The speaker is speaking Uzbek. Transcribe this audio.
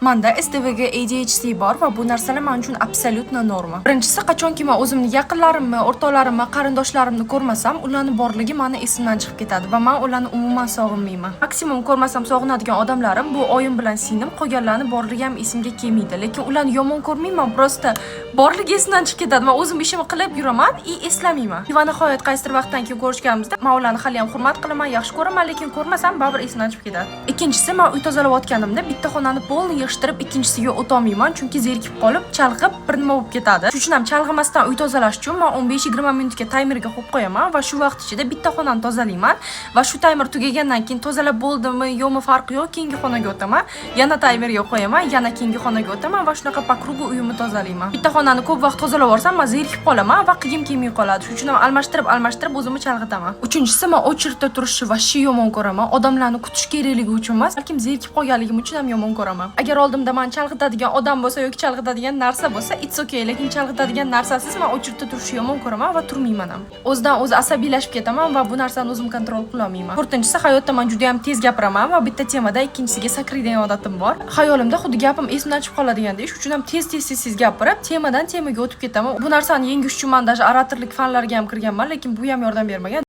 Manda STVga ADHD bor va bu narsalar men uchun absolyutno norma. Birinchisi, qachonki men o'zimni yaqinlarimni, o'rtoqlarimni, qarindoshlarimni ko'rmasam, ularning borligi meni esimdan chiqib ketadi va men ularni umuman sog'inmayman. Maksimum ko'rmasam sog'inadigan odamlarim bu oyim bilan singlim, qolganlarni borligi ham esimga kelmaydi. Lekin ularni yomon ko'rmayman, prosta borligi esimdan chiqib ketadi. Men o'zim ishimni qilib yuraman, eslamayman. Va nihoyat qaysidir vaqtdan keyin ko'rishganimizda men ularni hali ham hurmat qilaman, yaxshi ko'raman, lekin ko'rmasam baribir esimdan chiqib ketadi. Ikkinchisi, men uy tozalayotganimda bitta xonani polni yig'ishtirib ikkinchisiga o'ta olmayman, chunki zerikib qolib, chalg'ib bir nima bo'lib ketadi. Shuning uchun ham chalg'imasdan uy tozalash uchun men 15-20 minutga taymerga qo'yib qo'yaman va shu vaqt ichida bitta xonani tozalayman va shu taymer tugagandan keyin tozalab bo'ldimi, yo'qmi farqi yo'q, keyingi xonaga o'taman, yana taymerga qo'yaman, yana keyingi xonaga o'taman va shunaqa po krugu uyimni tozalayman. Bitta xonani ko'p vaqt tozalab yuborsam, men zerikib qolaman va qiyim kelmay qoladi. Shuning uchun ham almashtirib o'zimni chalg'itaman. Uchinchisi, men ochirda turishni vashshi yomon ko'raman. Odamlarni kutish kerakligi uchun emas, balkim zerikib qolganligim uchun ham yomon ko'raman. Agar oldimda men chalg'itadigan odam bo'lsa yoki chalg'itadigan narsa bo'lsa, it's okay, lekin chalg'itadigan narsasiz men ochirda turishni yomon ko'raman va turmayman ham. O'zidan o'zi asabiylashib ketaman va bu narsani o'zim kontrol qila olmayman. To'rtinchisi, hayotda men juda ham tez gapiraman va bitta temada ikkinchisiga sakraydigan odatim bor. Hayolimda xuddi gapim esimdan chiqib qoladigandek, shuning uchun ham tez gapirib, temadan temaga o'tib ketaman. Bu narsani yengish uchun men даже oratorlik fanlariga ham kirganman, lekin bu ham yordam bermagan.